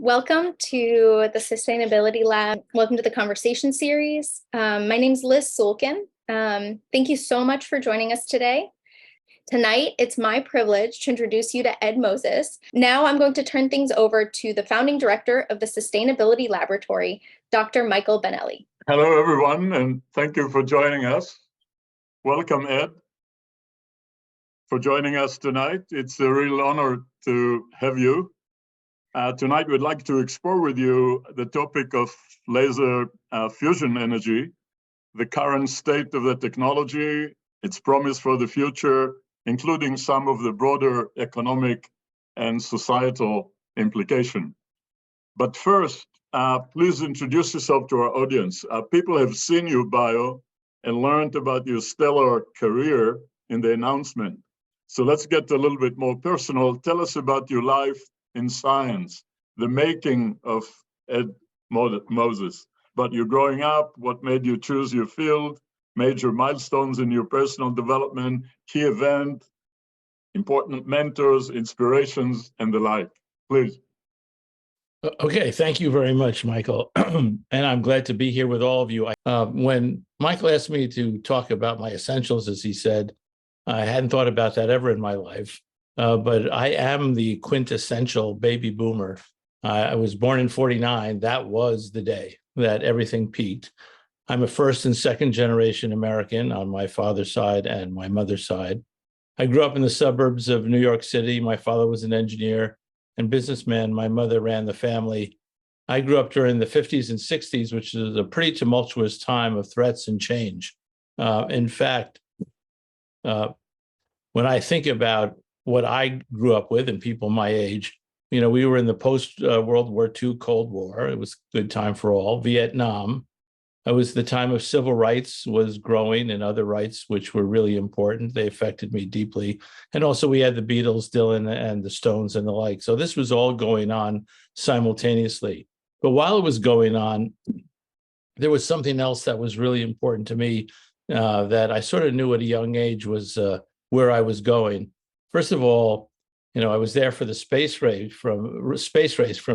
Welcome to the Sustainability Lab. Welcome to the conversation series. My name is Liz Sulkin. Thank you so much for joining us today. Tonight, it's my privilege to introduce you to Ed Moses. Now I'm going to turn things over to the founding director of the Sustainability Laboratory, Dr. Michael Ben-Eli. Hello, everyone, and thank you for joining us. Welcome, Ed, for joining us tonight. It's a real honor to have you. Tonight, we'd like to explore with you the topic of laser fusion energy, the current state of the technology, its promise for the future, including some of the broader economic and societal implication. But first, please introduce yourself to our audience. People have seen your bio and learned about your stellar career in the announcement. So let's get a little bit more personal. Tell us about your life in science, the making of Ed Moses. But you're growing up, what made you choose your field, major milestones in your personal development, key event, important mentors, inspirations, and the like. Please. Okay, thank you very much, Michael. And I'm glad to be here with all of you. When Michael asked me to talk about my essentials, as he said, I hadn't thought about that ever in my life. But I am the quintessential baby boomer. I was born in '49. That was the day that everything peaked. I'm a first and second generation American on my father's side and my mother's side. I grew up in the suburbs of New York City. My father was an engineer and businessman. My mother ran the family. I grew up during the 50s and 60s, which is a pretty tumultuous time of threats and change. In fact, when I think about what I grew up with and people my age, you know, we were in the post-World War II Cold War. It was a good time for all. Vietnam. It was the time of civil rights was growing and other rights, which were really important. They affected me deeply. And also we had the Beatles, Dylan, and the Stones and the like. So this was all going on simultaneously. But while it was going on, there was something else that was really important to me that I sort of knew at a young age was where I was going. First of all, you know, I was there for the space race from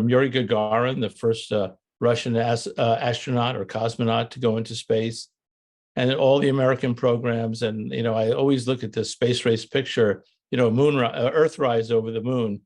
Yuri Gagarin, the first Russian astronaut or cosmonaut to go into space, and all the American programs. And, you know, I always look at the space race picture, you know, Earthrise over the moon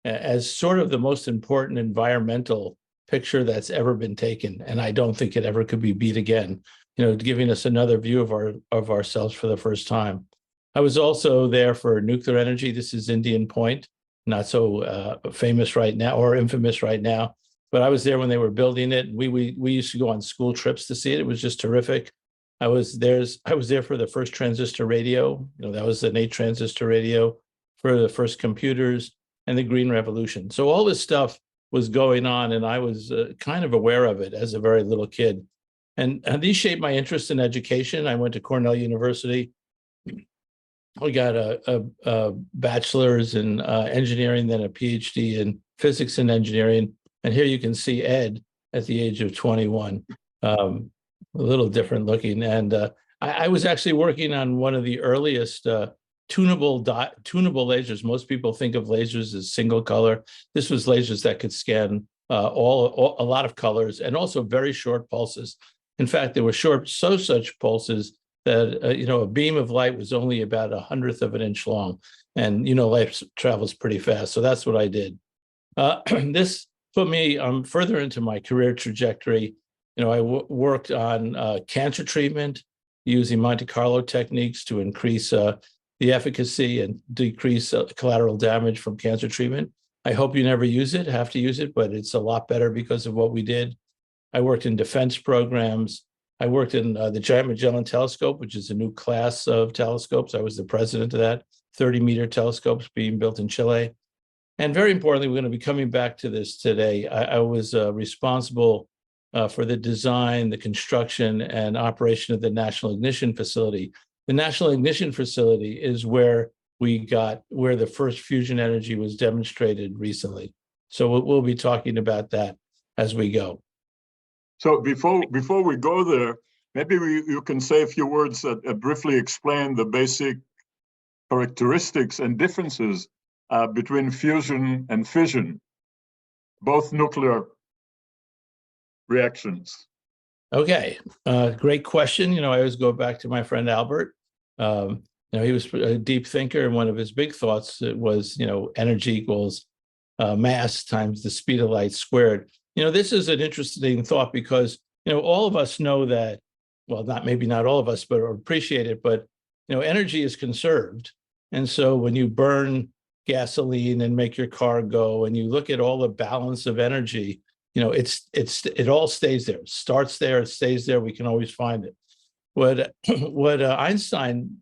as sort of the most important environmental picture that's ever been taken. And I don't think it ever could be beat again, you know, giving us another view of ourselves for the first time. I was also there for nuclear energy. This is Indian Point, not so famous right now or infamous right now. But I was there when they were building it. We used to go on school trips to see it. It was just terrific. I was there for the first transistor radio. You know, that was an 8 transistor radio, for the first computers and the Green Revolution. So all this stuff was going on, and I was kind of aware of it as a very little kid. And these shaped my interest in education. I went to Cornell University. I got a bachelor's in engineering, then a PhD in physics and engineering. And here you can see Ed at the age of 21, a little different looking. And I was actually working on one of the earliest tunable lasers. Most people think of lasers as single color. This was lasers that could scan a lot of colors and also very short pulses. In fact, there were such pulses that, you know, a beam of light was only about 1/100th of an inch long. And, you know, light travels pretty fast. So that's what I did. This put me further into my career trajectory. You know, I worked on cancer treatment using Monte Carlo techniques to increase the efficacy and decrease collateral damage from cancer treatment. I hope you never have to use it, but it's a lot better because of what we did. I worked in defense programs. I worked in the Giant Magellan Telescope, which is a new class of telescopes. I was the president of that, 30-meter telescopes being built in Chile. And very importantly, we're going to be coming back to this today. I was responsible for the design, the construction, and operation of the National Ignition Facility. The National Ignition Facility is where the first fusion energy was demonstrated recently. So we'll be talking about that as we go. So before we go there, maybe you can say a few words that briefly explain the basic characteristics and differences between fusion and fission. both nuclear reactions? Okay, great question. I always go back to my friend Albert. He was a deep thinker, and one of his big thoughts was, energy equals mass times the speed of light squared. This is an interesting thought because, all of us know that, well, maybe not all of us, but appreciate it, but, energy is conserved. And so when you burn gasoline and make your car go, and you look at all the balance of energy, it all stays there. It starts there, it stays there. We can always find it. What Einstein,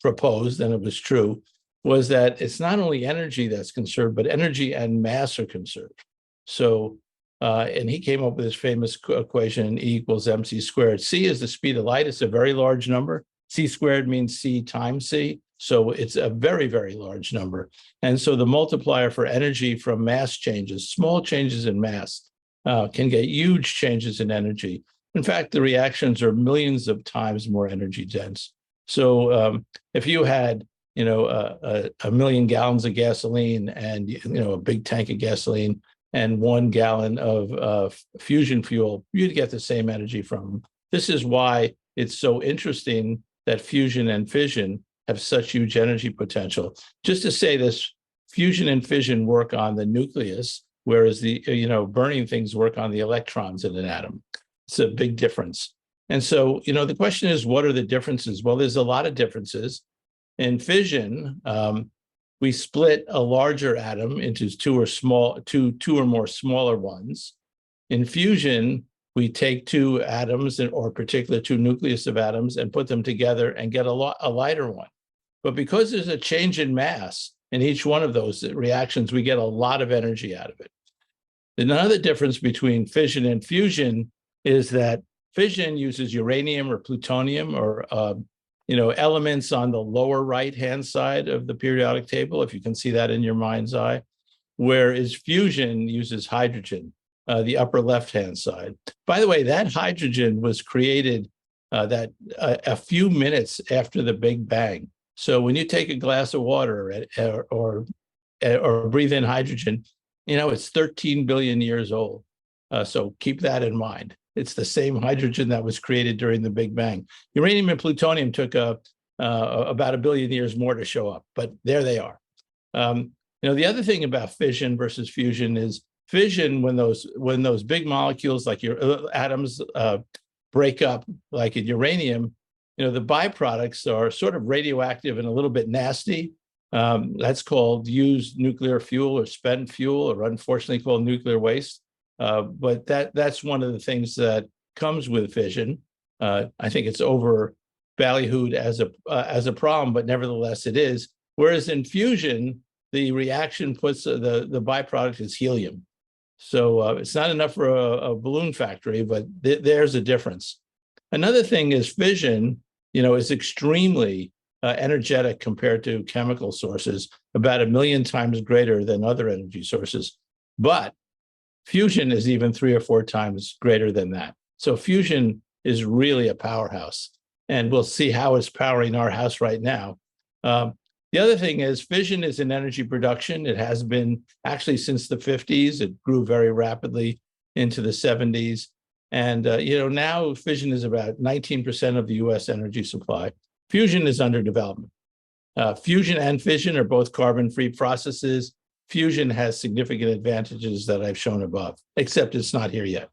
proposed, and it was true, was that it's not only energy that's conserved, but energy and mass are conserved. So, and he came up with this famous equation, E equals mc squared. C is the speed of light. It's a very large number. C squared means C times C. So it's a very, very large number. And so the multiplier for energy from mass changes, small changes in mass, can get huge changes in energy. In fact, the reactions are millions of times more energy dense. So if you had, a million gallons of gasoline and, a big tank of gasoline and 1 gallon of fusion fuel, you'd get the same energy from them. This is why it's so interesting that fusion and fission have such huge energy potential. Just to say this, fusion and fission work on the nucleus, whereas the, burning things work on the electrons in an atom. It's a big difference. And so, the question is, what are the differences? Well, there's a lot of differences. In fission, we split a larger atom into two or more smaller ones. In fusion, we take two atoms, or particular two nucleus of atoms, and put them together and get a lighter one. But because there's a change in mass in each one of those reactions, we get a lot of energy out of it. Another difference between fission and fusion is that fission uses uranium or plutonium or elements on the lower right-hand side of the periodic table, if you can see that in your mind's eye, whereas fusion uses hydrogen, the upper left-hand side. By the way, that hydrogen was created a few minutes after the Big Bang. So when you take a glass of water or breathe in hydrogen, it's 13 billion years old. So keep that in mind. It's the same hydrogen that was created during the Big Bang. Uranium and plutonium took about 1 billion years more to show up, but there they are. The other thing about fission versus fusion is fission, when those big molecules like your atoms break up, like in uranium, the byproducts are sort of radioactive and a little bit nasty. That's called used nuclear fuel or spent fuel, or unfortunately called nuclear waste. But that's one of the things that comes with fission. I think it's overvalued as a problem, but nevertheless it is. Whereas in fusion, the reaction puts the byproduct is helium. So it's not enough for a balloon factory, but there's a difference. Another thing is fission, is extremely energetic compared to chemical sources, about 1 million times greater than other energy sources. But fusion is even 3 or 4 times greater than that. So fusion is really a powerhouse, and we'll see how it's powering our house right now. The other thing is fission is in energy production. It has been actually since the 50s. It grew very rapidly into the 70s. And, now fission is about 19% of the US energy supply. Fusion is under development. Fusion and fission are both carbon-free processes. Fusion has significant advantages that I've shown above, except it's not here yet.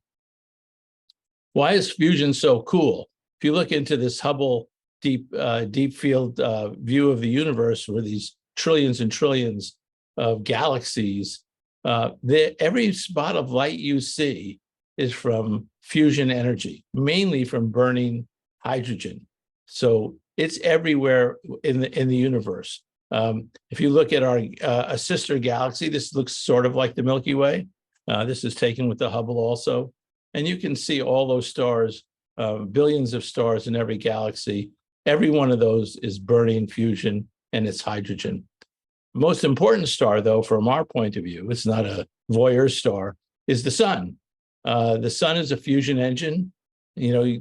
Why is fusion so cool? If you look into this Hubble deep field view of the universe, where these trillions and trillions of galaxies, every spot of light you see is from fusion energy, mainly from burning hydrogen. So it's everywhere in the universe. If you look at a sister galaxy, this looks sort of like the Milky Way. This is taken with the Hubble also. And you can see all those stars, billions of stars in every galaxy. Every one of those is burning fusion, and it's hydrogen. Most important star, though, from our point of view, it's not a voyeur star, is the sun. The sun is a fusion engine.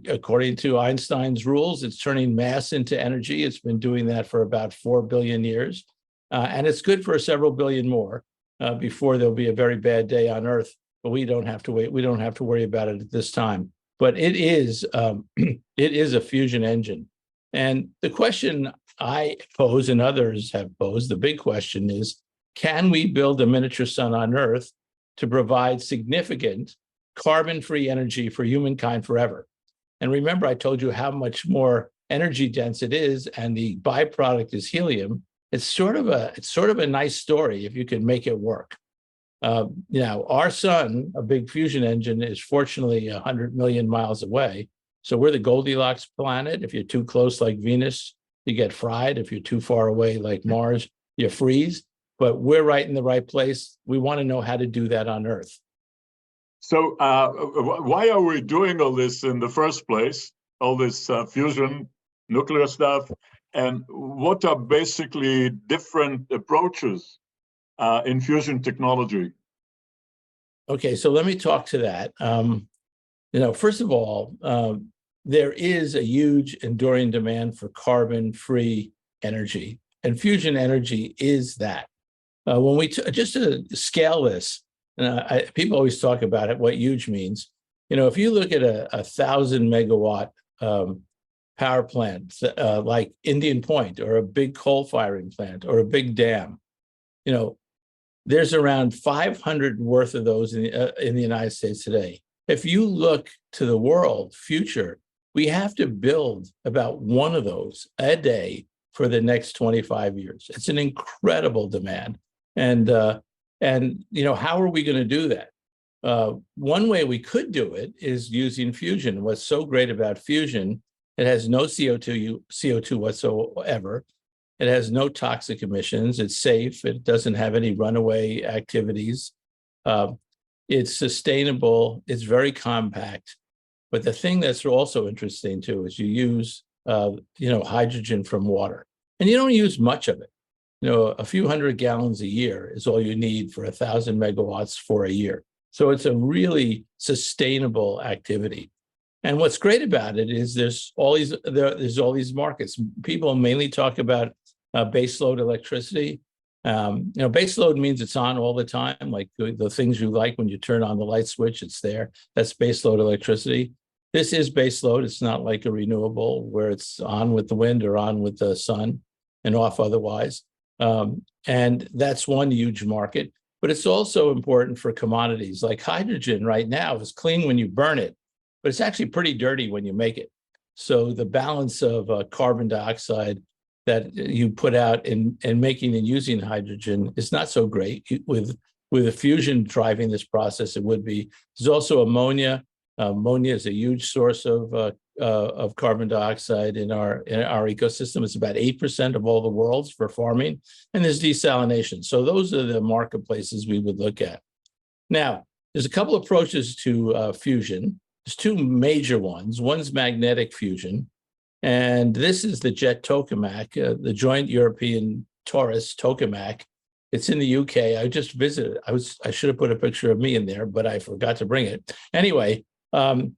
According to Einstein's rules, it's turning mass into energy. It's been doing that for about 4 billion years, and it's good for several billion more. before there'll be a very bad day on Earth. But we don't have to wait. We don't have to worry about it at this time. But it is it is a fusion engine. And the question I pose and others have posed, the big question is, can we build a miniature sun on Earth to provide significant carbon-free energy for humankind forever? And remember, I told you how much more energy dense it is, and the byproduct is helium. It's sort of a nice story if you can make it work. Now, our sun, a big fusion engine, is fortunately 100 million miles away. So we're the Goldilocks planet. If you're too close like Venus, you get fried. If you're too far away like Mars, you freeze. But we're right in the right place. We want to know how to do that on Earth. So why are we doing all this in the first place? All this fusion, nuclear stuff, and what are basically different approaches in fusion technology? Okay, so let me talk to that. First of all, there is a huge enduring demand for carbon-free energy, and fusion energy is that. When we just to scale this, people always talk about it, what huge means. If you look at a 1,000 megawatt power plant like Indian Point, or a big coal firing plant, or a big dam, there's around 500 worth of those in the United States today. If you look to the world future, we have to build about one of those a day for the next 25 years. It's an incredible demand. And how are we going to do that? One way we could do it is using fusion. What's so great about fusion, it has no CO2 whatsoever. It has no toxic emissions. It's safe. It doesn't have any runaway activities. It's sustainable. It's very compact. But the thing that's also interesting too is you use hydrogen from water, and you don't use much of it. A few hundred gallons a year is all you need for 1,000 megawatts for a year. So it's a really sustainable activity. And what's great about it is there's all these markets. People mainly talk about baseload electricity. Baseload means it's on all the time, like the things you like when you turn on the light switch, it's there. That's baseload electricity. This is baseload. It's not like a renewable where it's on with the wind or on with the sun and off otherwise. And that's one huge market. But it's also important for commodities like hydrogen right now is clean when you burn it, but it's actually pretty dirty when you make it. So the balance of carbon dioxide that you put out in making and using hydrogen is not so great. With a fusion driving this process, it would be. There's also ammonia. Ammonia is a huge source of carbon dioxide in our ecosystem. It's about 8% of all the world's for farming, and there's desalination. So those are the marketplaces we would look at. Now, there's a couple approaches to fusion. There's two major ones. One's magnetic fusion, and this is the JET tokamak, the Joint European Torus tokamak. It's in the UK. I just visited. I should have put a picture of me in there, but I forgot to bring it. Anyway, in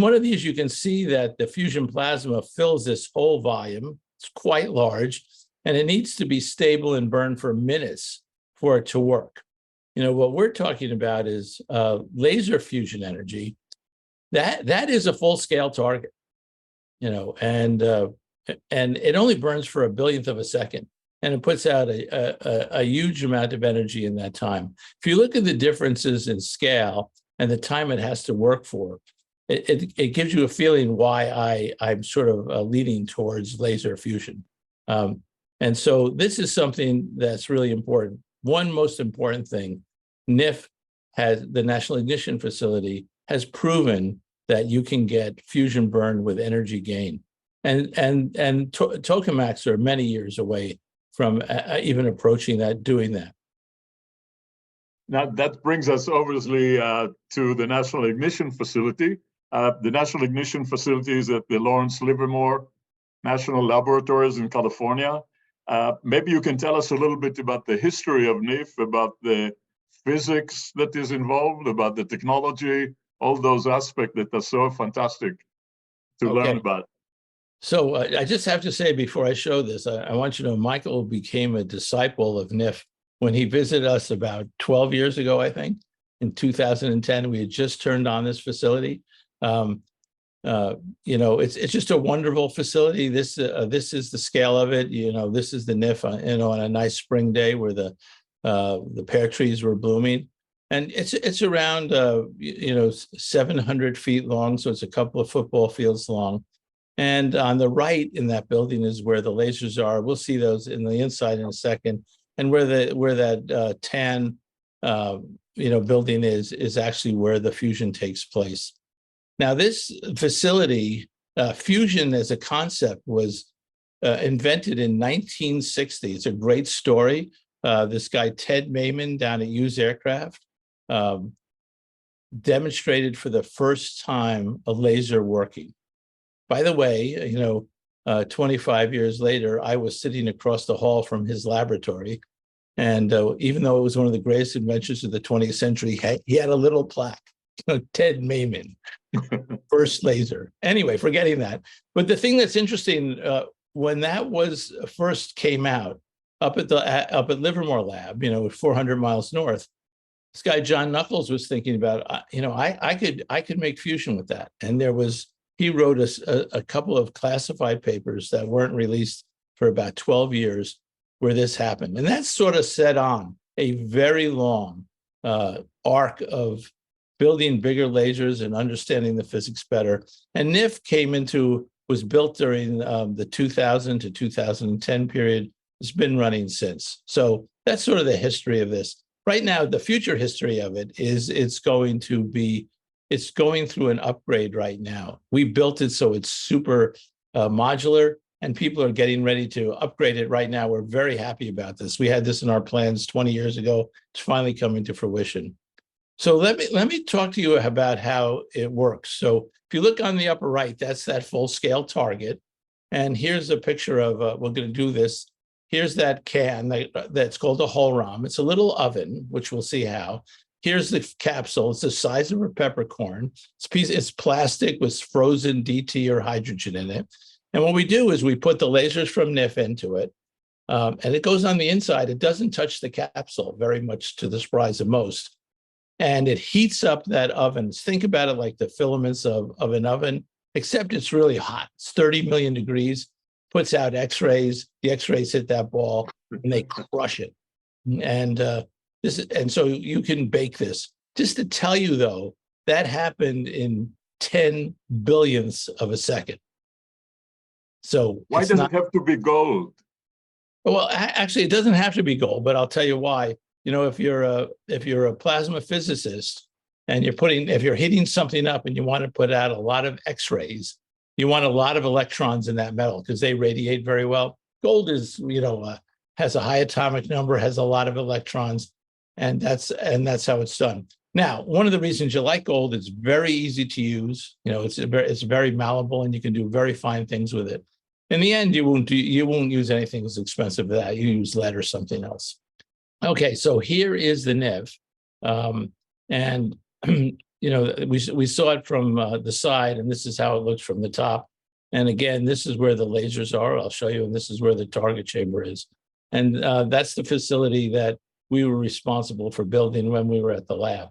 one of these, you can see that the fusion plasma fills this whole volume. It's quite large, and it needs to be stable and burn for minutes for it to work. What we're talking about is laser fusion energy. That is a full-scale target, and it only burns for a billionth of a second, and it puts out a huge amount of energy in that time. If you look at the differences in scale and the time it has to work for, it gives you a feeling why I'm sort of leaning towards laser fusion. And so this is something that's really important. One most important thing, NIF the National Ignition Facility, has proven that you can get fusion burn with energy gain. And tokamaks are many years away from even approaching that, doing that. Now, that brings us obviously to the National Ignition Facility. The National Ignition Facility is at the Lawrence Livermore National Laboratories in California. Maybe you can tell us a little bit about the history of NIF, about the physics that is involved, about the technology, all those aspects that are so fantastic to learn about. So I just have to say before I show this, I want you to know Michael became a disciple of NIF when he visited us about 12 years ago, I think. In 2010, we had just turned on this facility. It's just a wonderful facility. This is the scale of it. This is the NIF. On a nice spring day where the pear trees were blooming, and it's around 700 feet long, so it's a couple of football fields long. And on the right in that building is where the lasers are. We'll see those in the inside in a second. And where that tan building is actually where the fusion takes place. Now, this facility, fusion as a concept, was invented in 1960. It's a great story. This guy, Ted Mayman, down at Hughes Aircraft, demonstrated for the first time a laser working. By the way, 25 years later, I was sitting across the hall from his laboratory. And even though it was one of the greatest inventions of the 20th century, he had a little plaque, Ted Mayman, first laser. Anyway, forgetting that. But the thing that's interesting, when that was first came out up at Livermore Lab, 400 miles north, this guy, John Knuckles, was thinking about, I could make fusion with that. And he wrote a couple of classified papers that weren't released for about 12 years where this happened. And that sort of set on a very long arc of building bigger lasers and understanding the physics better. And NIF was built during the 2000 to 2010 period. It's been running since. So that's sort of the history of this. Right now, the future history of it is it's going through an upgrade right now. We built it so it's super modular, and people are getting ready to upgrade it right now. We're very happy about this. We had this in our plans 20 years ago. It's finally coming to fruition. So let me talk to you about how it works. So if you look on the upper right, that's that full scale target. And here's a picture of, we're going to do this. Here's that can that's called a holram. It's a little oven, which we'll see how. Here's the capsule. It's the size of a peppercorn. It's plastic with frozen DT or hydrogen in it. And what we do is we put the lasers from NIF into it, and it goes on the inside. It doesn't touch the capsule, very much to the surprise of most. And it heats up that oven. Think about it like the filaments of an oven, except it's really hot. It's 30 million degrees, puts out X-rays. The X-rays hit that ball, and they crush it. And so you can bake this. Just to tell you, though, that happened in 10 billionths of a second. So why does it have to be gold? Well, actually, it doesn't have to be gold, but I'll tell you why. If you're a plasma physicist and if you're heating something up and you want to put out a lot of X-rays, you want a lot of electrons in that metal because they radiate very well. Gold is, has a high atomic number, has a lot of electrons, and that's how it's done. Now, one of the reasons you like gold, it's very easy to use. It's very malleable, and you can do very fine things with it. In the end, you won't use anything as expensive as that. You use lead or something else. Okay, so here is the NIV, and we saw it from the side, and this is how it looks from the top. And again, this is where the lasers are. I'll show you, and this is where the target chamber is. And that's the facility that we were responsible for building when we were at the lab.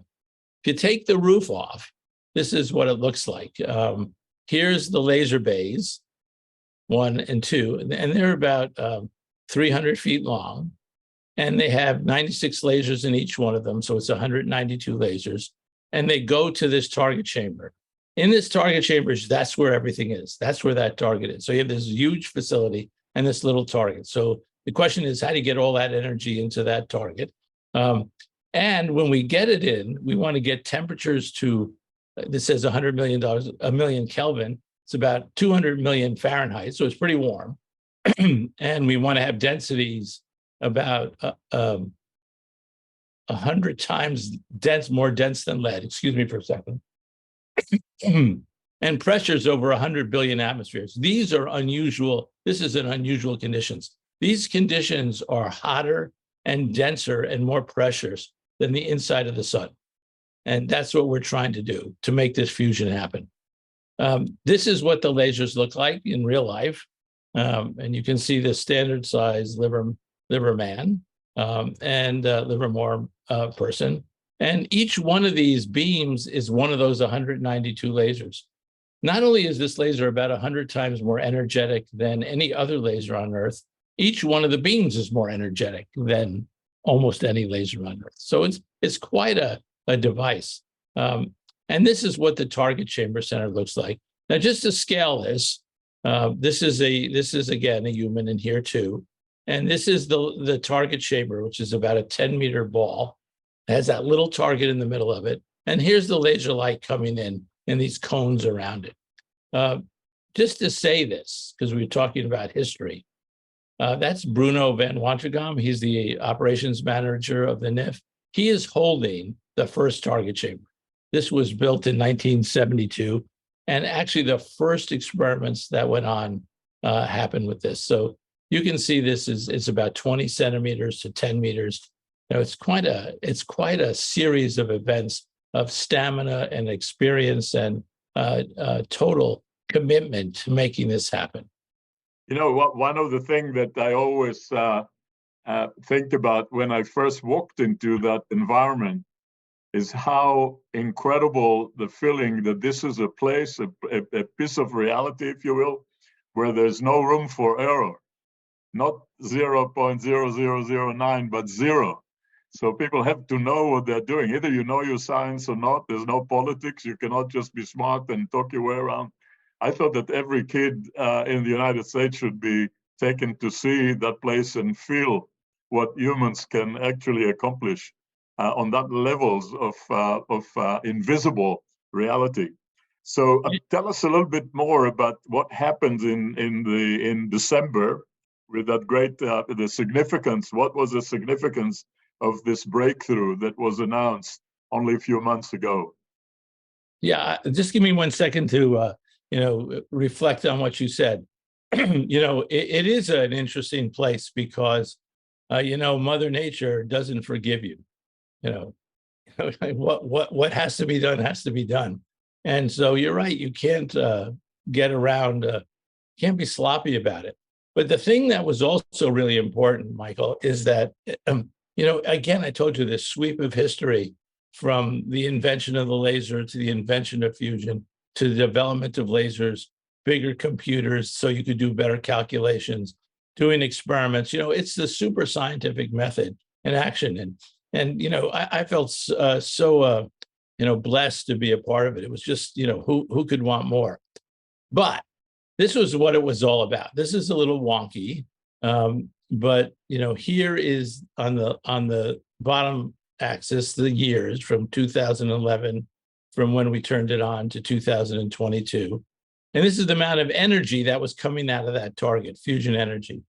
If you take the roof off, this is what it looks like. Here's the laser bays, 1 and 2, and they're about 300 feet long, and they have 96 lasers in each one of them, so it's 192 lasers, and they go to this target chamber. In this target chamber, that's where everything is. That's where that target is. So you have this huge facility and this little target. So the question is, how do you get all that energy into that target? And when we get it in, we want to get temperatures to, this says $100 million, a million Kelvin. It's about 200 million Fahrenheit, so it's pretty warm. And we want to have densities about 100 times more dense than lead. Excuse me for a second. And pressures over 100 billion atmospheres. These are unusual. This is an unusual conditions. These conditions are hotter and denser and more pressures than the inside of the sun. And that's what we're trying to do to make this fusion happen. This is what the lasers look like in real life. And you can see the standard size liver man. and Livermore person. And each one of these beams is one of those 192 lasers. Not only is this laser about 100 times more energetic than any other laser on Earth, each one of the beams is more energetic than almost any laser on Earth. So it's quite a device. And this is what the target chamber center looks like. Now, just to scale this, this is again a human in here too. And this is the target chamber, which is about a 10-meter ball. It has that little target in the middle of it. And here's the laser light coming in these cones around it. Just to say this, because we were talking about history, that's Bruno van Wantegem. He's the operations manager of the NIF. He is holding the first target chamber. This was built in 1972. And actually the first experiments that went on happened with this. So you can see it's about 20 centimeters to 10 meters. You know, it's quite a series of events of stamina and experience and total commitment to making this happen. You know, one of the things that I always think about when I first walked into that environment is how incredible the feeling that this is a place, a piece of reality, if you will, where there's no room for error, not 0.0009, but zero. So people have to know what they're doing. Either you know your science or not. There's no politics. You cannot just be smart and talk your way around. I thought that every kid in the United States should be taken to see that place and feel what humans can actually accomplish on that levels of invisible reality. So tell us a little bit more about what happened in December with that great the significance. What was the significance of this breakthrough that was announced only a few months ago? Yeah, just give me 1 second to reflect on what you said. It is an interesting place because Mother Nature doesn't forgive you. What has to be done has to be done. And so you're right, you can't get around, can't be sloppy about it. But the thing that was also really important, Michael, is that, again, I told you this sweep of history from the invention of the laser to the invention of fusion to the development of lasers, bigger computers so you could do better calculations, doing experiments. It's the super scientific method in action. And I felt so blessed to be a part of it. It was just, who could want more? But this was what it was all about. This is a little wonky, but here is on the bottom axis the years from 2011, from when we turned it on, to 2022, and this is the amount of energy that was coming out of that target, fusion energy.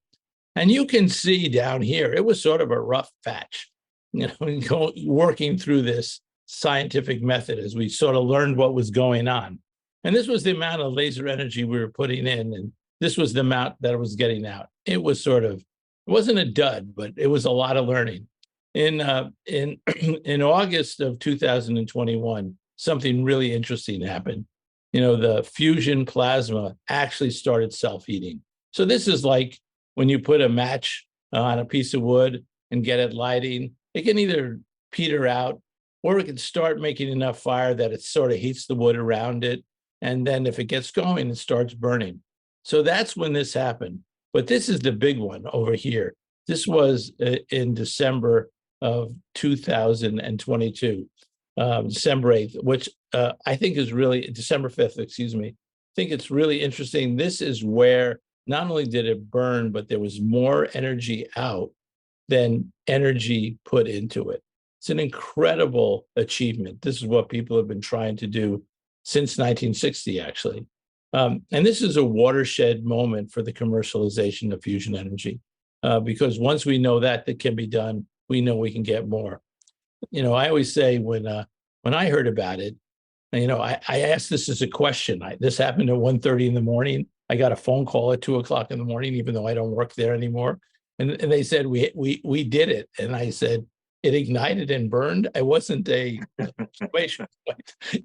And you can see down here, it was sort of a rough patch, working through this scientific method as we sort of learned what was going on. And this was the amount of laser energy we were putting in, and this was the amount that was getting out. It was it wasn't a dud, but it was a lot of learning. In August of 2021, something really interesting happened. The fusion plasma actually started self-heating. So this is like when you put a match on a piece of wood and get it lighting, it can either peter out or it can start making enough fire that it sort of heats the wood around it. And then if it gets going, it starts burning. So that's when this happened. But this is the big one over here. This was in December of 2022, December 8th, which I think is really, December 5th, excuse me. I think it's really interesting. This is where not only did it burn, but there was more energy out than energy put into it. It's an incredible achievement. This is what people have been trying to do since 1960, actually. And this is a watershed moment for the commercialization of fusion energy, because once we know that can be done, we know we can get more. I always say when I heard about it, I asked this as a question. This happened at 1:30 in the morning. I got a phone call at 2 o'clock in the morning, even though I don't work there anymore. And they said, we did it. And I said, it ignited and burned. It wasn't a situation.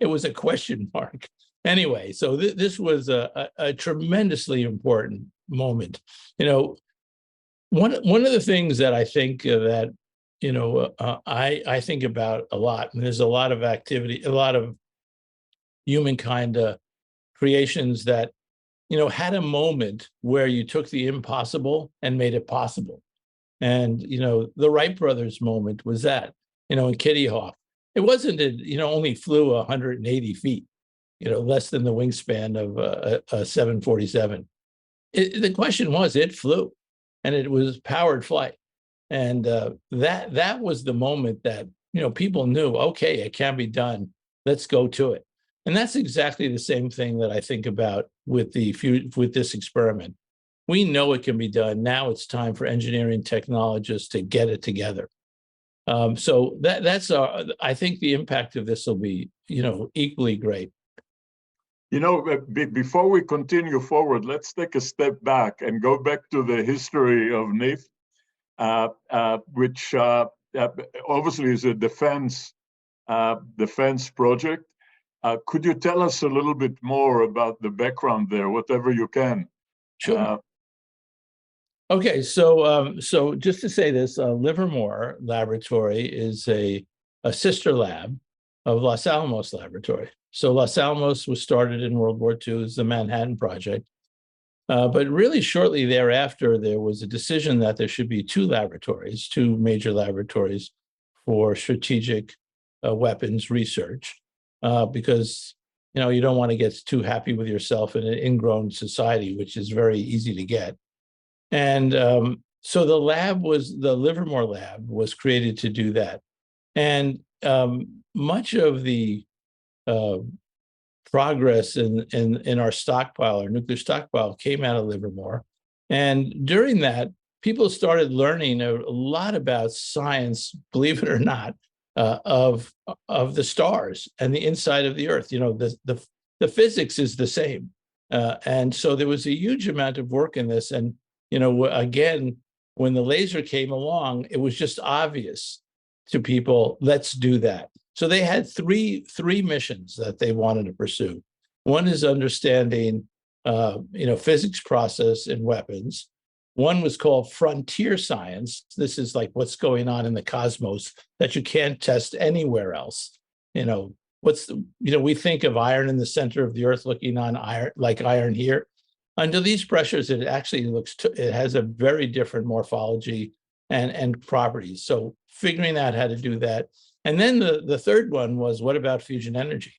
It was a question mark. Anyway, so this was a tremendously important moment. One of the things that I think that I think about a lot, and there's a lot of activity, a lot of humankind creations that had a moment where you took the impossible and made it possible. And the Wright brothers moment was that. In Kitty Hawk, it wasn't only flew 180 feet, less than the wingspan of a 747. The question was, it flew, and it was powered flight. And that was the moment that people knew, okay, it can be done. Let's go to it. And that's exactly the same thing that I think about with this experiment. We know it can be done. Now it's time for engineering technologists to get it together. So that's I think the impact of this will be equally great. Before we continue forward, let's take a step back and go back to the history of NIF, which obviously is a defense project. Could you tell us a little bit more about the background there, whatever you can? Sure. Okay, so just to say this, Livermore Laboratory is a sister lab of Los Alamos Laboratory. So Los Alamos was started in World War II as the Manhattan Project. But really shortly thereafter, there was a decision that there should be two major laboratories for strategic weapons research, because you don't want to get too happy with yourself in an ingrown society, which is very easy to get. And so the Livermore lab was created to do that. And much of the progress in our stockpile, our nuclear stockpile, came out of Livermore. And during that, people started learning a lot about science, believe it or not, of the stars and the inside of the Earth. The physics is the same. And so there was a huge amount of work in this. And again, when the laser came along, it was just obvious to people, let's do that. So they had three missions that they wanted to pursue. One is understanding, physics process in weapons. One was called frontier science. This is like what's going on in the cosmos that you can't test anywhere else. We think of iron in the center of the Earth looking on iron, like iron here. Under these pressures, it actually it has a very different morphology and properties. So figuring out how to do that. And then the third one was, what about fusion energy?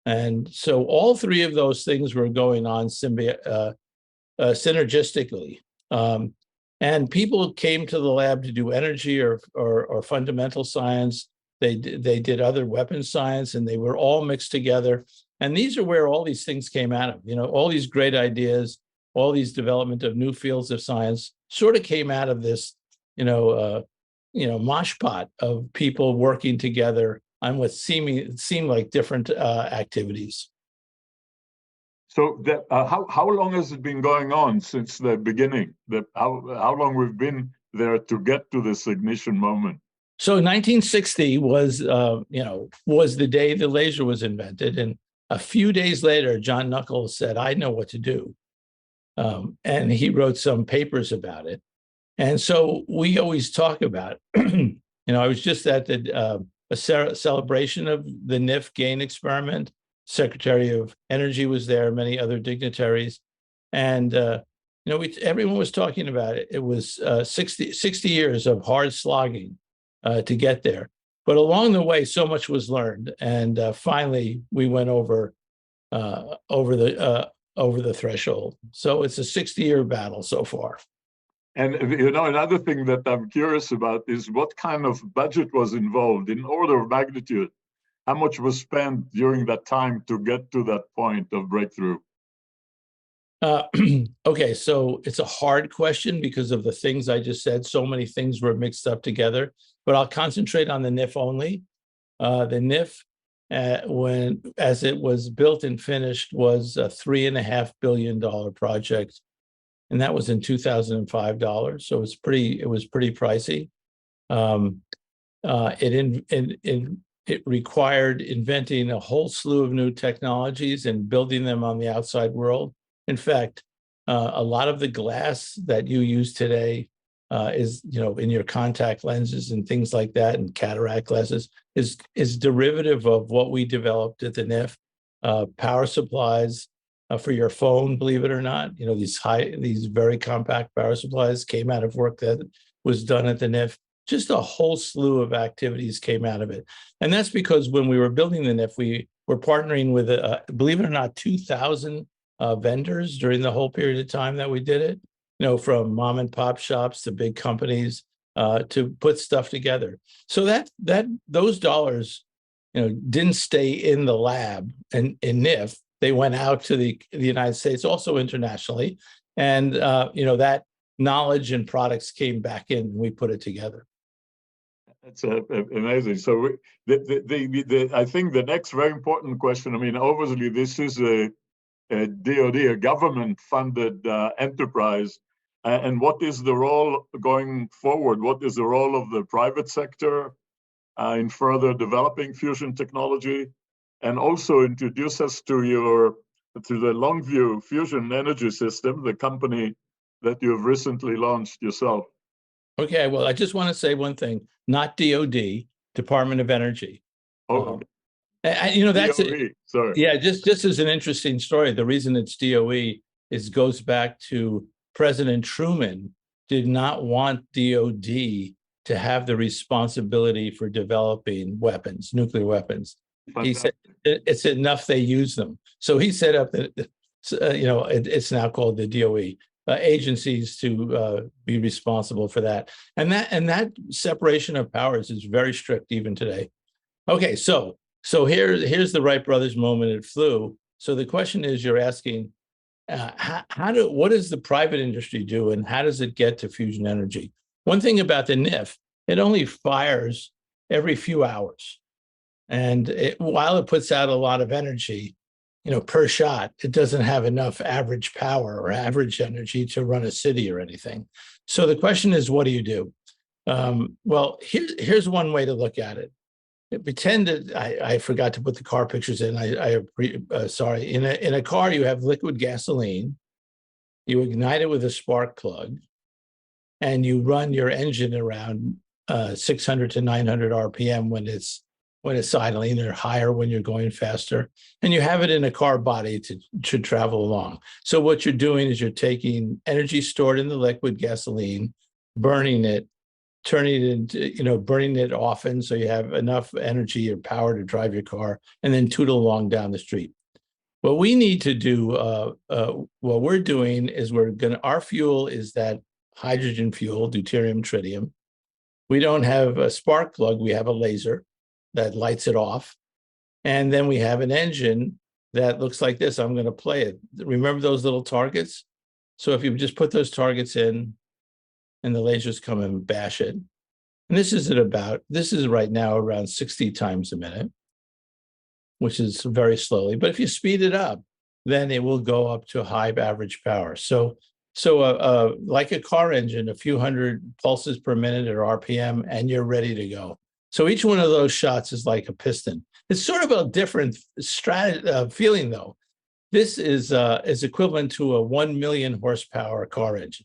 And so all three of those things were going on synergistically. And people came to the lab to do energy or fundamental science. They did other weapons science, and they were all mixed together. And these are where all these things came out of. All these great ideas, all these development of new fields of science sort of came out of this, mosh pot of people working together on what seemed like different activities. So how long has it been going on since the beginning? How long we've been there to get to this ignition moment? So 1960 was the day the laser was invented, and a few days later, John Knuckles said, "I know what to do," and he wrote some papers about it. And so we always talk about, I was just at a celebration of the NIF GAIN experiment. Secretary of Energy was there, many other dignitaries. And, everyone was talking about it. It was 60 years of hard slogging to get there. But along the way, so much was learned. And finally, we went over the threshold. So it's a 60-year battle so far. And another thing that I'm curious about is what kind of budget was involved in order of magnitude. How much was spent during that time to get to that point of breakthrough? Okay, so it's a hard question because of the things I just said. So many things were mixed up together, but I'll concentrate on the NIF only. The NIF, as it was built and finished, was a $3.5 billion project. And that was in 2005 dollars. So it was pretty pricey. It required inventing a whole slew of new technologies and building them on the outside world. In fact, a lot of the glass that you use today is, in your contact lenses and things like that, and cataract glasses, is derivative of what we developed at the NIF. Power supplies for your phone, believe it or not, these very compact power supplies came out of work that was done at the NIF. Just a whole slew of activities came out of it. And that's because when we were building the NIF, we were partnering with, believe it or not, 2,000 vendors during the whole period of time that we did it, from mom and pop shops to big companies to put stuff together. So that those dollars, didn't stay in the lab and in NIF. They went out to the United States, also internationally. And, that knowledge and products came back in and we put it together. That's amazing. So I think the next very important question, obviously this is a DoD, a government-funded enterprise. And what is the role going forward? What is the role of the private sector in further developing fusion technology? And also introduce us to the Longview Fusion Energy Systems, the company that you have recently launched yourself. Okay, well, I just want to say one thing, not DoD, Department of Energy. Oh, that's DOE, sorry. Yeah, just as an interesting story, the reason it's DOE goes back to President Truman did not want DoD to have the responsibility for developing weapons, nuclear weapons. Fantastic. He said it's enough they use them. So he set up it's now called the DOE. Agencies to be responsible for that, and that separation of powers is very strict even today. Okay, so here's the Wright brothers moment. It flew. So the question is, you're asking, what does the private industry do, and how does it get to fusion energy? One thing about the NIF, it only fires every few hours, and while it puts out a lot of energy, per shot, it doesn't have enough average power or average energy to run a city or anything. So the question is, what do you do? Well, here's one way to look at it. Pretend that I forgot to put the car pictures in. Sorry. In a car, you have liquid gasoline. You ignite it with a spark plug, and you run your engine around 600 to 900 RPM when it's idling, or higher when you're going faster, and you have it in a car body to travel along. So what you're doing is you're taking energy stored in the liquid gasoline, burning it, turning it into, burning it often so you have enough energy or power to drive your car, and then tootle along down the street. What we need to do, what we're doing is our fuel is that hydrogen fuel, deuterium, tritium. We don't have a spark plug, we have a laser that lights it off. And then we have an engine that looks like this. I'm going to play it. Remember those little targets? So if you just put those targets in and the lasers come and bash it. And this is right now around 60 times a minute, which is very slowly. But if you speed it up, then it will go up to high average power. So like a car engine, a few hundred pulses per minute at RPM, and you're ready to go. So each one of those shots is like a piston. It's sort of a different feeling, though. This is equivalent to a 1 million horsepower car engine.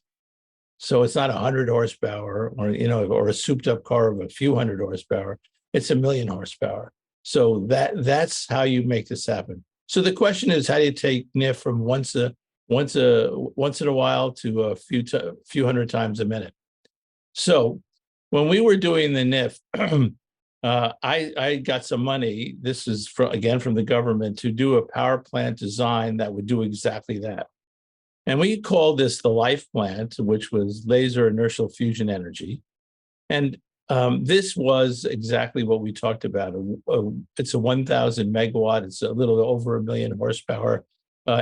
So it's not 100 horsepower or a souped up car of a few hundred horsepower. It's 1 million horsepower. So that's how you make this happen. So the question is, how do you take NIF from once in a while to a few hundred times a minute? So when we were doing the NIF, I got some money. This is from the government, to do a power plant design that would do exactly that. And we called this the LIFE plant, which was laser inertial fusion energy. And this was exactly what we talked about. It's a 1,000 megawatt. It's a little over 1 million horsepower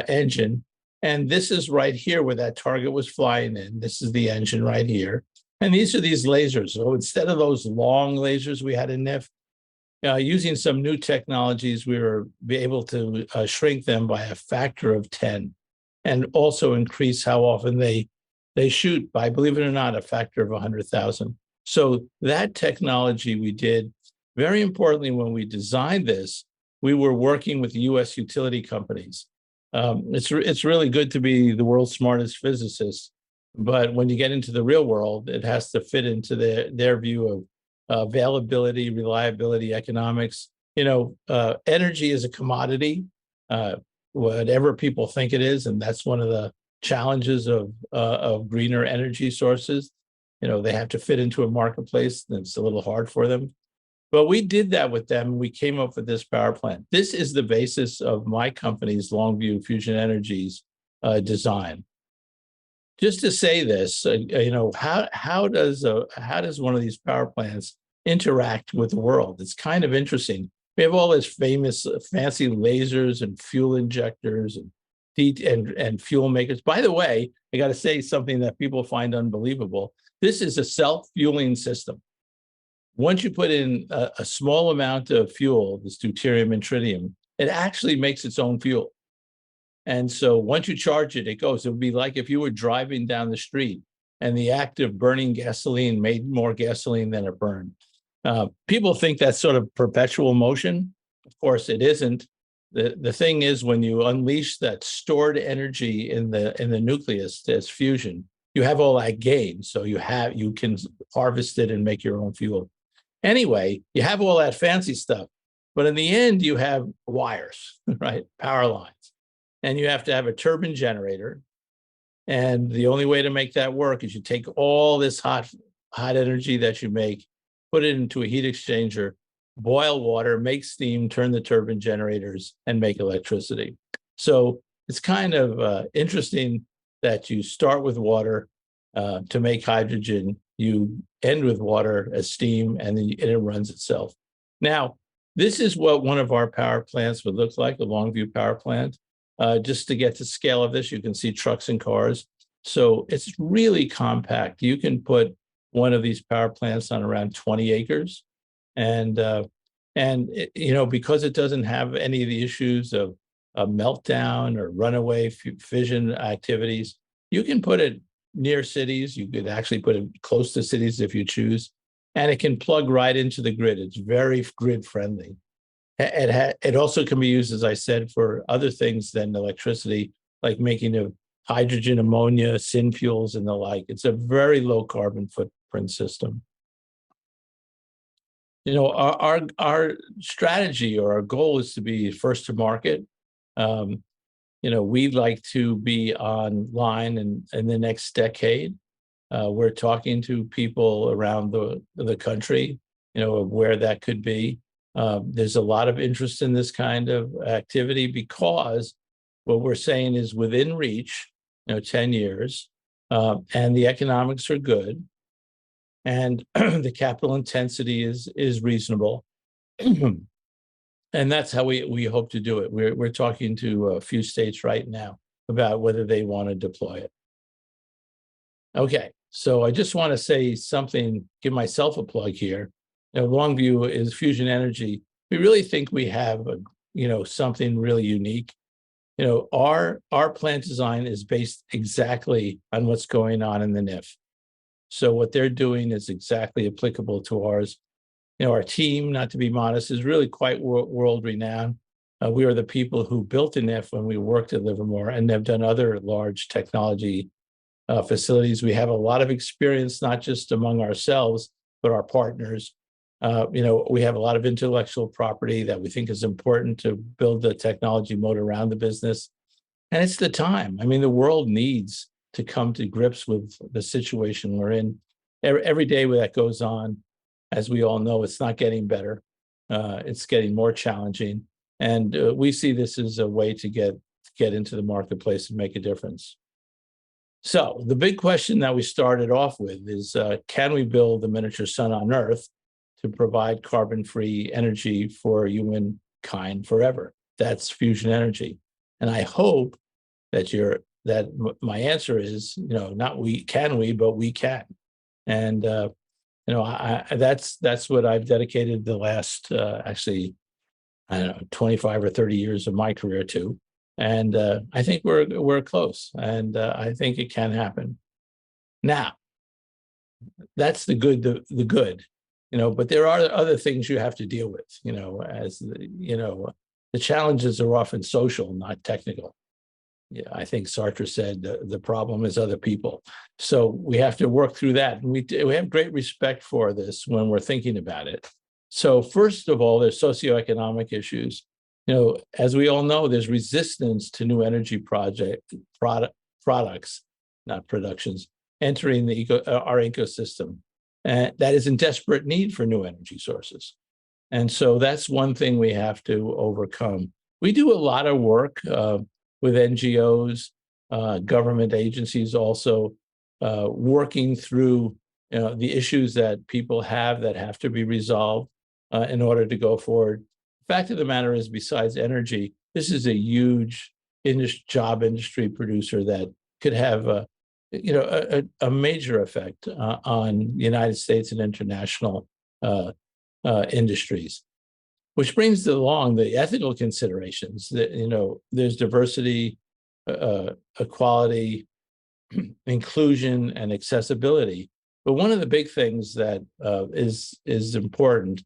engine. And this is right here where that target was flying in. This is the engine right here. And these are these lasers. So instead of those long lasers we had in NIF, using some new technologies, we were able to shrink them by a factor of 10, and also increase how often they shoot by, believe it or not, a factor of 100,000. So that technology we did. Very importantly, when we designed this, we were working with U.S. utility companies. It's really good to be the world's smartest physicist But when you get into the real world, it has to fit into their view of availability, reliability, economics. Energy is a commodity, whatever people think it is, and that's one of the challenges of greener energy sources. They have to fit into a marketplace, and it's a little hard for them. But we did that with them. We came up with this power plant. This is the basis of my company's Longview Fusion Energy's design. Just to say this, how does one of these power plants interact with the world? It's kind of interesting. We have all this famous fancy lasers and fuel injectors and fuel makers. By the way, I got to say something that people find unbelievable. This is a self-fueling system. Once you put in a small amount of fuel, this deuterium and tritium, it actually makes its own fuel. And so once you charge it, it goes. It would be like if you were driving down the street and the act of burning gasoline made more gasoline than it burned. People think that's sort of perpetual motion. Of course, it isn't. The thing is, when you unleash that stored energy in the nucleus as fusion, you have all that gain. So you can harvest it and make your own fuel. Anyway, you have all that fancy stuff, but in the end, you have wires, right? Power lines. And you have to have a turbine generator. And the only way to make that work is you take all this hot energy that you make, put it into a heat exchanger, boil water, make steam, turn the turbine generators, and make electricity. So it's kind of interesting that you start with water to make hydrogen, you end with water as steam, and then it runs itself. Now, this is what one of our power plants would look like, a Longview power plant. Just to get the scale of this, you can see trucks and cars. So it's really compact. You can put one of these power plants on around 20 acres. And because it doesn't have any of the issues of a meltdown or runaway fission activities, you can put it near cities. You could actually put it close to cities if you choose. And it can plug right into the grid. It's very grid friendly. It also can be used, as I said, for other things than electricity, like making of hydrogen, ammonia, syn fuels, and the like. It's a very low carbon footprint system. Our strategy or our goal is to be first to market. We'd like to be online in the next decade. We're talking to people around the country, of where that could be. There's a lot of interest in this kind of activity because what we're saying is within reach, 10 years, and the economics are good, and the capital intensity is reasonable. And that's how we hope to do it. We're talking to a few states right now about whether they want to deploy it. Okay, so I just want to say something, give myself a plug here. Longview is fusion energy. We really think we have something really unique. Our plant design is based exactly on what's going on in the NIF. So what they're doing is exactly applicable to ours. Our team, not to be modest, is really quite world renowned. We are the people who built the NIF when we worked at Livermore, and have done other large technology facilities. We have a lot of experience, not just among ourselves, but our partners. We have a lot of intellectual property that we think is important to build the technology moat around the business. And it's the time. I mean, the world needs to come to grips with the situation we're in. Every day that goes on, as we all know, it's not getting better. It's getting more challenging. And we see this as a way to get into the marketplace and make a difference. So the big question that we started off with is, can we build a miniature sun on Earth to provide carbon-free energy for humankind forever? That's fusion energy. And I hope that my answer is, not can we, but we can. And that's what I've dedicated the last 25 or 30 years of my career to. And I think we're close, and I think it can happen. Now, that's the good. But there are other things you have to deal with, the challenges are often social, not technical. Yeah, I think Sartre said the problem is other people. So we have to work through that. And we have great respect for this when we're thinking about it. So first of all, there's socioeconomic issues. As we all know, there's resistance to new energy products, not productions, entering our ecosystem. And that is in desperate need for new energy sources. And so that's one thing we have to overcome. We do a lot of work with NGOs, government agencies also working through the issues that people have that have to be resolved in order to go forward. The fact of the matter is, besides energy, this is a huge job industry producer that could have a major effect on the United States and international industries. Which brings along the ethical considerations that, there's diversity, equality, inclusion, and accessibility. But one of the big things that is important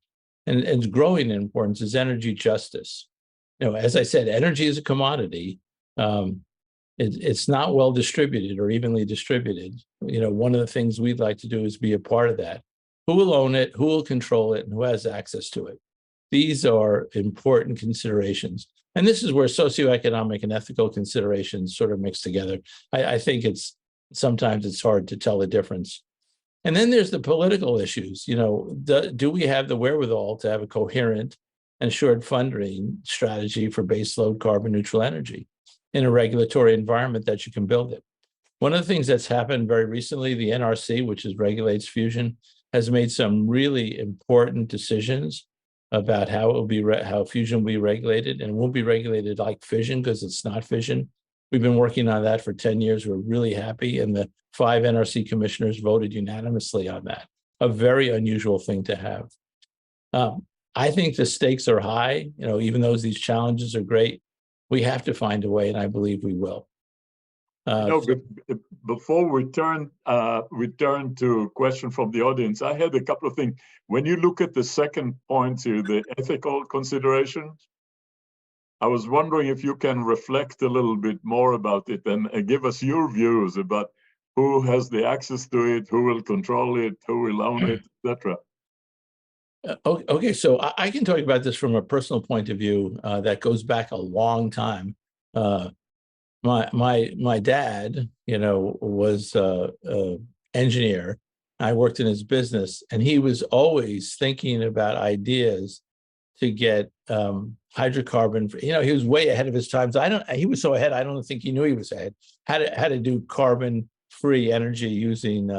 and is growing in importance is energy justice. As I said, energy is a commodity. It's not well distributed or evenly distributed. One of the things we'd like to do is be a part of that. Who will own it? Who will control it? And who has access to it? These are important considerations. And this is where socioeconomic and ethical considerations sort of mix together. I think sometimes it's hard to tell the difference. And then there's the political issues. Do we have the wherewithal to have a coherent and assured funding strategy for baseload carbon neutral energy in a regulatory environment that you can build it? One of the things that's happened very recently, the NRC, which regulates fusion, has made some really important decisions about how fusion will be regulated, and it won't be regulated like fission because it's not fission. We've been working on that for 10 years. We're really happy, and the 5 NRC commissioners voted unanimously on that. A very unusual thing to have. I think the stakes are high. Even though these challenges are great, we have to find a way, and I believe we will. Before we turn to a question from the audience, I had a couple of things. When you look at the second point here, the ethical considerations, I was wondering if you can reflect a little bit more about it and give us your views about who has the access to it, who will control it, who will own it, etc. Okay, so I can talk about this from a personal point of view that goes back a long time. My dad, was an engineer. I worked in his business, and he was always thinking about ideas to get hydrocarbon. He was way ahead of his times. He was so ahead. I don't think he knew he was ahead. How to do carbon-free energy using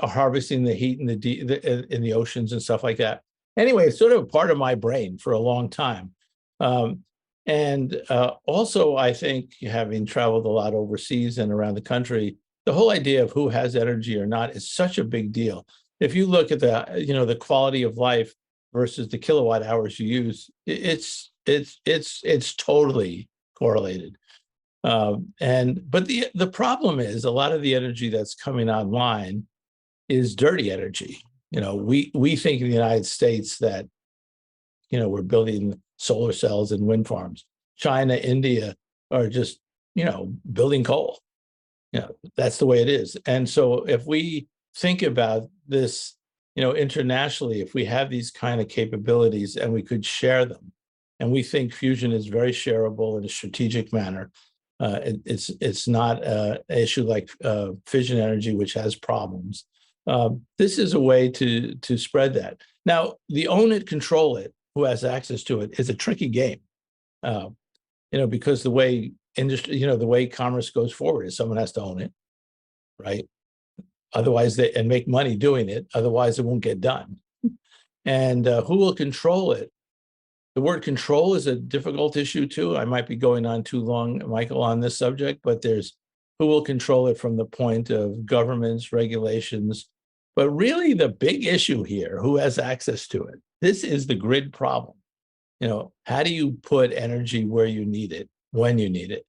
harvesting the heat in the oceans and stuff like that. Anyway, it's sort of a part of my brain for a long time. And also, I think, having traveled a lot overseas and around the country, the whole idea of who has energy or not is such a big deal. If you look at the quality of life versus the kilowatt hours you use, it's totally correlated. But the problem is a lot of the energy that's coming online is dirty energy. We think in the United States that we're building solar cells and wind farms. China, India are just, building coal. That's the way it is. And so if we think about this, internationally, if we have these kind of capabilities and we could share them, and we think fusion is very shareable in a strategic manner, it's not an issue like fission energy, which has problems. This is a way to spread that. Now, the own it, control it, who has access to it, is a tricky game, because the way industry, the way commerce goes forward is someone has to own it, right? Otherwise, and make money doing it. Otherwise, it won't get done. And who will control it? The word control is a difficult issue too. I might be going on too long, Michael, on this subject, but there's who will control it from the point of governments, regulations. But really, the big issue here, who has access to it? This is the grid problem. How do you put energy where you need it, when you need it?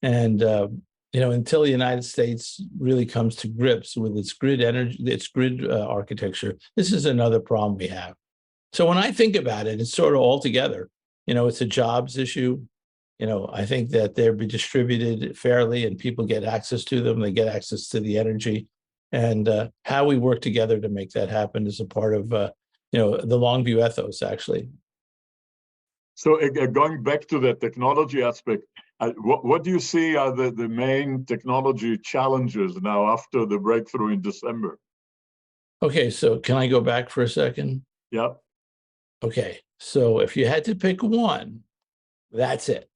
And, until the United States really comes to grips with its grid energy, its grid architecture, this is another problem we have. So when I think about it, it's sort of all together. It's a jobs issue. I think that they'll be distributed fairly and people get access to them. They get access to the energy, and how we work together to make that happen is a part of, the Longview ethos, actually. So going back to the technology aspect, what do you see are the main technology challenges now after the breakthrough in December? Okay, so can I go back for a second? Yeah. Okay, so if you had to pick one, that's it.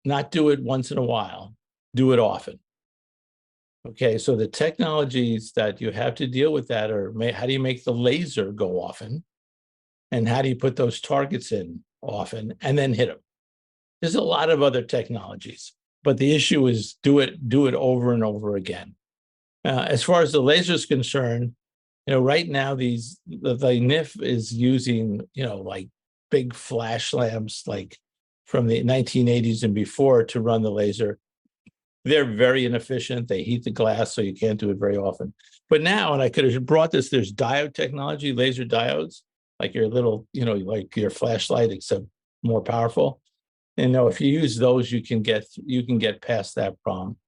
Not do it once in a while, do it often. Okay, so the technologies that you have to deal with that are, how do you make the laser go often? And how do you put those targets in often and then hit them? There's a lot of other technologies, but the issue is do it over and over again. As far as the laser is concerned, right now the NIF is using, like big flash lamps, like from the 1980s and before, to run the laser. They're very inefficient. They heat the glass, so you can't do it very often. But now, and I could have brought this, there's diode technology, laser diodes, like your little, like your flashlight, except more powerful. And if you use those, you can get past that problem.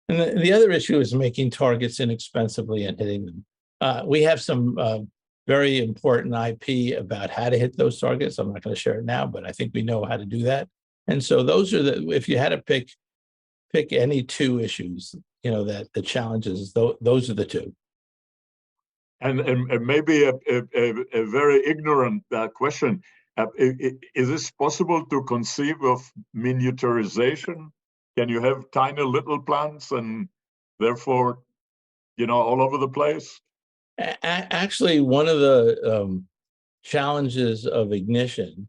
And the other issue is making targets inexpensively and hitting them. We have some very important IP about how to hit those targets. I'm not going to share it now, but I think we know how to do that. And so those are if you had to pick any two issues, that the challenges, those are the two. And maybe a very ignorant question. Is this possible to conceive of miniaturization? Can you have tiny little plants and therefore, all over the place? Actually, one of the challenges of ignition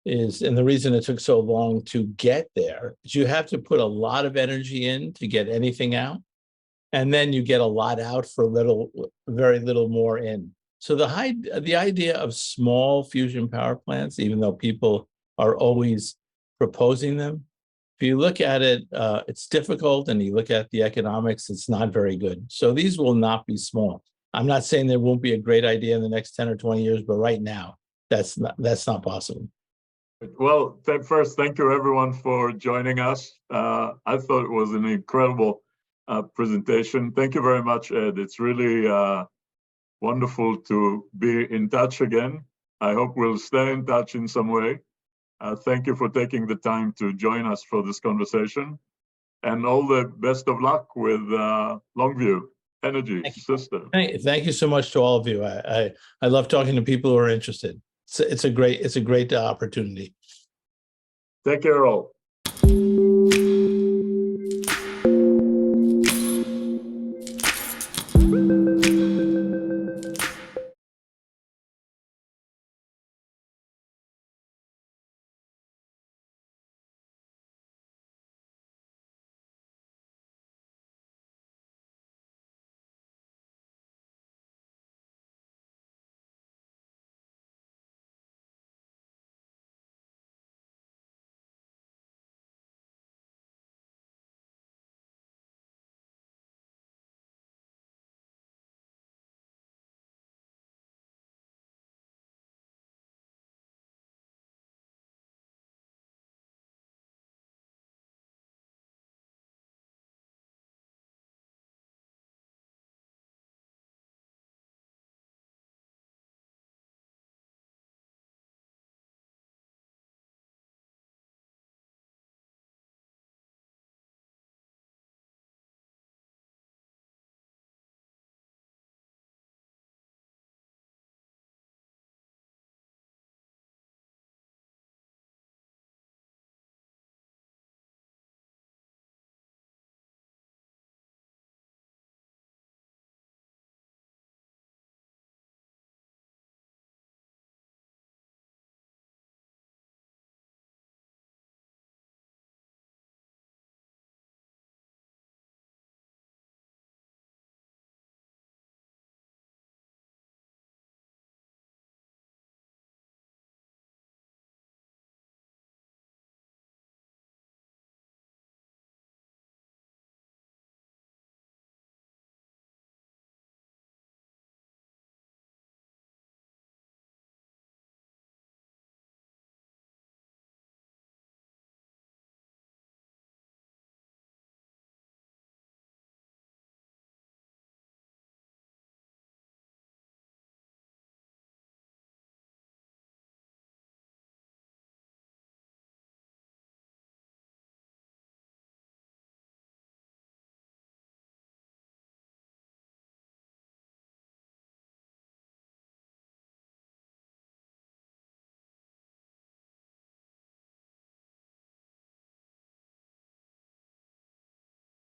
is, and the reason it took so long to get there, is you have to put a lot of energy in to get anything out. And then you get a lot out for very little more in. So the idea of small fusion power plants, even though people are always proposing them, if you look at it, it's difficult, and you look at the economics, it's not very good. So these will not be small. I'm not saying there won't be a great idea in the next 10 or 20 years, but right now, that's not possible. Well, first, thank you everyone for joining us. I thought it was an incredible presentation. Thank you very much, Ed. It's really wonderful to be in touch again. I hope we'll stay in touch in some way. Thank you for taking the time to join us for this conversation, and all the best of luck with Longview Energy Systems. Thank you so much to all of you. I love talking to people who are interested. It's a great opportunity. Take care all.